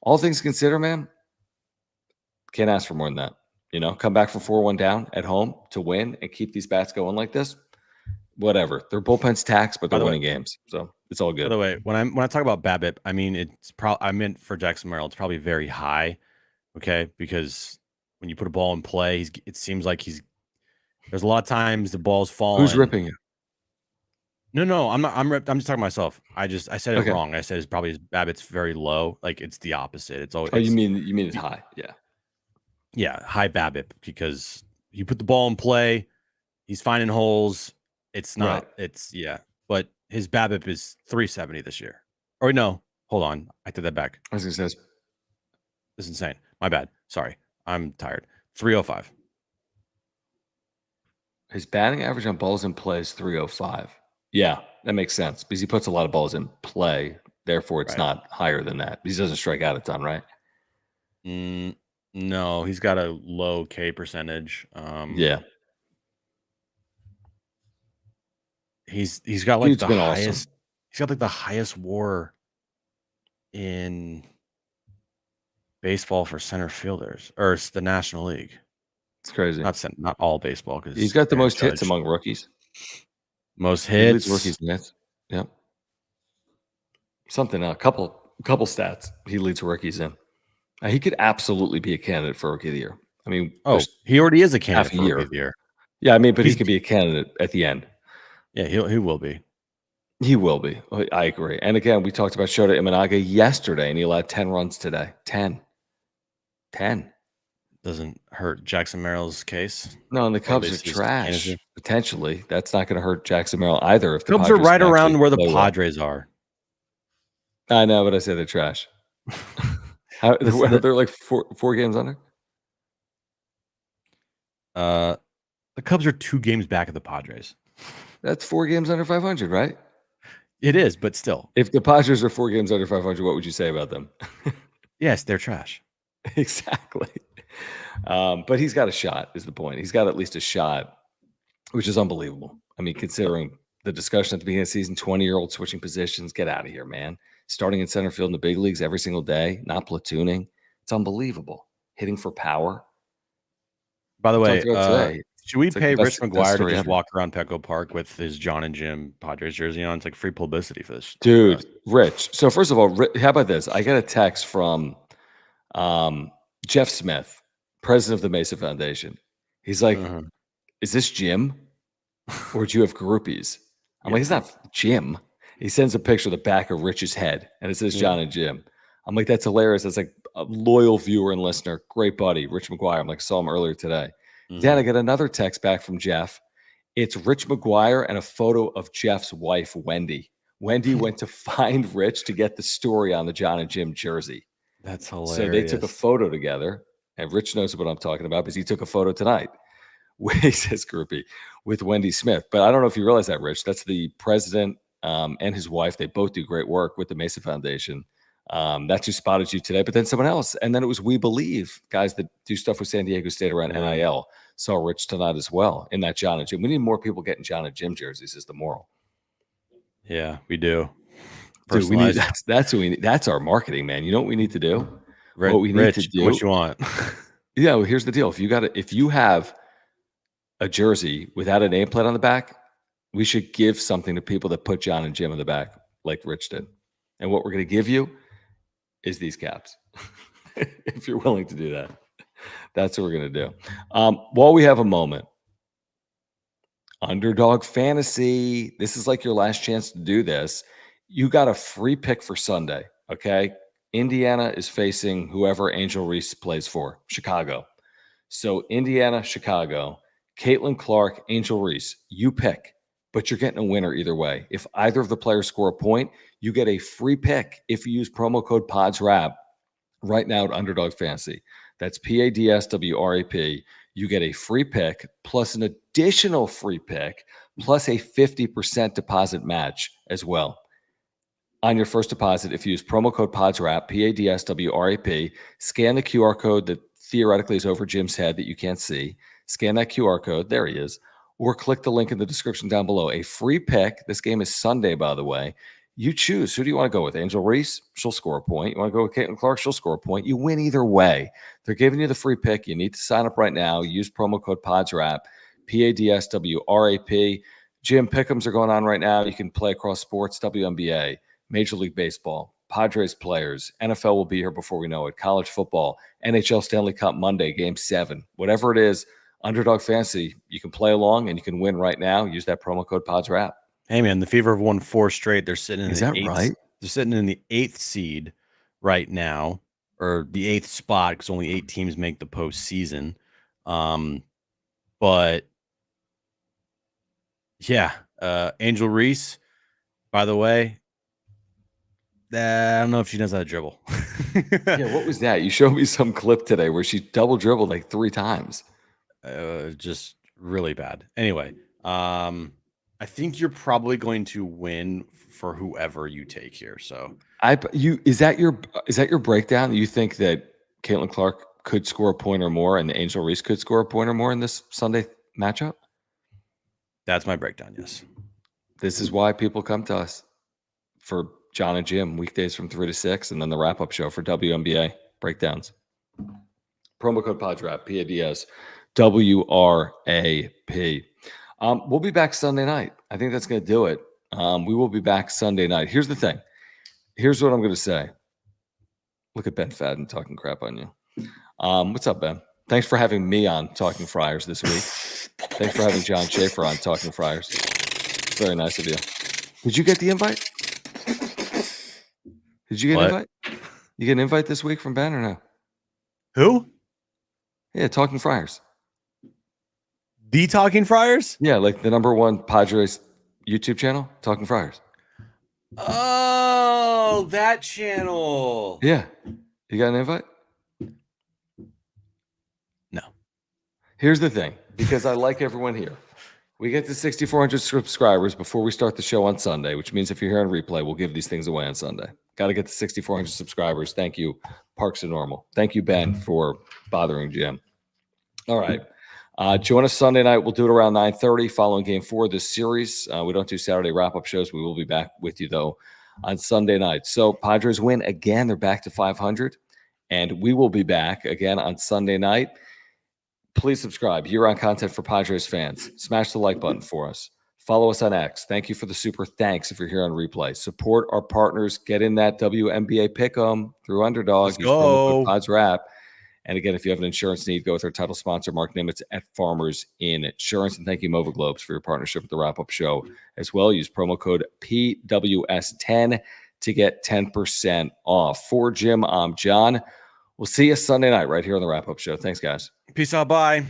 all things considered, man, can't ask for more than that. You know, come back from 4-1 down at home to win and keep these bats going like this. Whatever. Their bullpen's taxed, but they're winning games. So it's all good. By the way, when I talk about BABIP, I mean it's probably I meant for Jackson Merrill, it's probably very high. Okay, because when you put a ball in play, it seems like there's a lot of times the ball's falling. Who's ripping you? No, I'm not. I'm just talking to myself. I said it wrong. I said it's probably his BABIP's very low. Like it's the opposite. It's always. Oh, you mean it's high? Yeah. Yeah, high BABIP because you put the ball in play, he's finding holes. It's not. Right. It's but his BABIP is 370 this year. Or no, hold on, I take that back. I was gonna say this is insane. My bad. Sorry, I'm tired. 305. His batting average on balls in play is 305. Yeah, that makes sense because he puts a lot of balls in play. Therefore, it's not higher than that. He doesn't strike out a ton, right? No, he's got a low K percentage. Yeah. He's got like the highest. Awesome. He's got like the highest WAR in baseball for center fielders, or it's the National League. It's crazy. Not all baseball because he's got the most hits among rookies. Most hits, rookies in hits. Yep. Something. A couple stats. He leads rookies in. He could absolutely be a candidate for Rookie of the Year. I mean, he already is a candidate for Rookie of the Year. Yeah, I mean, but he could be a candidate at the end. Yeah, he will be. He will be. I agree. And again, we talked about Shota Imanaga yesterday, and he allowed 10 runs today. 10. Doesn't hurt Jackson Merrill's case. No, and the Cubs are trash. Potentially. That's not going to hurt Jackson Merrill either. If the Cubs are right around where the Padres are. I know, but I say they're trash. They're like four games under? The Cubs are 2 games back of the Padres. That's 4 games under 500, right? It is, but still. If the Padres are 4 games under 500, what would you say about them? Yes, they're trash. Exactly. But he's got a shot, is the point. He's got at least a shot, which is unbelievable. I mean, considering the discussion at the beginning of the season, 20-year-old switching positions, get out of here, man. Starting in center field in the big leagues every single day, not platooning. It's unbelievable. Hitting for power. By the way, should we pay Rich McGuire to just walk around Petco Park with his John and Jim Padres jersey on? It's like free publicity for this. Dude, Rich. So first of all, how about this? I got a text from Jeff Smith, president of the Mesa Foundation. He's like, is this Jim? Or do you have groupies? I'm like, it's not Jim. He sends a picture of the back of Rich's head, and it says John and Jim. I'm like, that's hilarious. That's like a loyal viewer and listener. Great buddy, Rich McGuire. I'm like, saw him earlier today. Then I get another text back from Jeff. It's Rich McGuire and a photo of Jeff's wife, Wendy. Wendy went to find Rich to get the story on the John and Jim jersey. That's hilarious. So they took a photo together, and Rich knows what I'm talking about because he took a photo tonight. He says groupie with Wendy Smith. But I don't know if you realize that, Rich. That's the president and his wife. They both do great work with the Mesa Foundation. That's who spotted you today. But then someone else. And then it was We Believe, guys that do stuff with San Diego State around NIL. Saw Rich tonight as well in that John and Jim. We need more people getting John and Jim jerseys is the moral. Yeah, we do. Dude, we need that's what we need. That's our marketing, man. You know what we need to do? What we need to do. What you want? Yeah, well, here's the deal. If you have a jersey without a nameplate on the back, we should give something to people that put John and Jim on the back, like Rich did. And what we're going to give you is these caps. If you're willing to do that, that's what we're going to do. While we have a moment, Underdog Fantasy. This is like your last chance to do this. You got a free pick for Sunday. Okay. Indiana is facing whoever Angel Reese plays for, Chicago. So Indiana, Chicago, Caitlin Clark, Angel Reese, you pick, but you're getting a winner either way. If either of the players score a point, you get a free pick if you use promo code PODSWRAP right now at Underdog Fantasy. That's PADSWRAP. You get a free pick plus an additional free pick plus a 50% deposit match as well. On your first deposit, if you use promo code PODSWRAP, PADSWRAP, scan the QR code that theoretically is over Jim's head that you can't see. Scan that QR code. There he is. Or click the link in the description down below. A free pick. This game is Sunday, by the way. You choose. Who do you want to go with? Angel Reese? She'll score a point. You want to go with Caitlin Clark? She'll score a point. You win either way. They're giving you the free pick. You need to sign up right now. Use promo code PODSWRAP, PADSWRAP. Jim, pick'ems are going on right now. You can play across sports, WNBA, Major League Baseball, Padres players. NFL will be here before we know it. College football, NHL Stanley Cup Monday, Game 7. Whatever it is, Underdog Fantasy, you can play along and you can win right now. Use that promo code PODSWRAP. Hey man, the Fever have won 4 straight. They're sitting in right? They're sitting in the 8th seed right now, or the 8th spot, because only 8 teams make the postseason. But yeah, Angel Reese, by the way, I don't know if she knows how to dribble. Yeah, what was that? You showed me some clip today where she double dribbled like 3 times. Just really bad. Anyway, I think you're probably going to win for whoever you take here. So is that your breakdown? You think that Caitlin Clark could score a point or more and Angel Reese could score a point or more in this Sunday matchup? That's my breakdown, yes. This is why people come to us for John and Jim weekdays from 3 to 6, and then the wrap-up show for WNBA breakdowns. Promo code PODSWRAP, PADSWRAP. We'll be back Sunday night. I think that's going to do it. We will be back Sunday night. Here's the thing. Here's what I'm going to say. Look at Ben Fadden talking crap on you. What's up, Ben? Thanks for having me on Talking Friars this week. Thanks for having John Schaefer on Talking Friars. It's very nice of you. Did you get the invite? Did you get an invite? You get an invite this week from Ben or no? Who? Yeah, Talking Friars. The Talking Friars? Yeah, like the #1 Padres YouTube channel, Talking Friars. Oh, that channel. Yeah. You got an invite? No. Here's the thing, because I like everyone here. We get to 6,400 subscribers before we start the show on Sunday, which means if you're here on replay, we'll give these things away on Sunday. Got to get to 6,400 subscribers. Thank you, Parks and Normal. Thank you, Ben, for bothering Jim. All right. Join us Sunday night. We'll do it around 9:30 following Game 4 of this series. We don't do Saturday wrap-up shows. We will be back with you, though, on Sunday night. So Padres win again. They're back to 500. And we will be back again on Sunday night. Please subscribe. Year-round content for Padres fans. Smash the like button for us. Follow us on X. Thank you for the super thanks if you're here on replay. Support our partners. Get in that WNBA pick'em through Underdog. Let's go. PODSWRAP. And again, if you have an insurance need, go with our title sponsor, Mark Nimitz at Farmers Insurance. And thank you, Mova Globes, for your partnership with the wrap-up show as well. Use promo code PWS10 to get 10% off. For Jim, I'm John. We'll see you Sunday night right here on the wrap-up show. Thanks, guys. Peace out. Bye.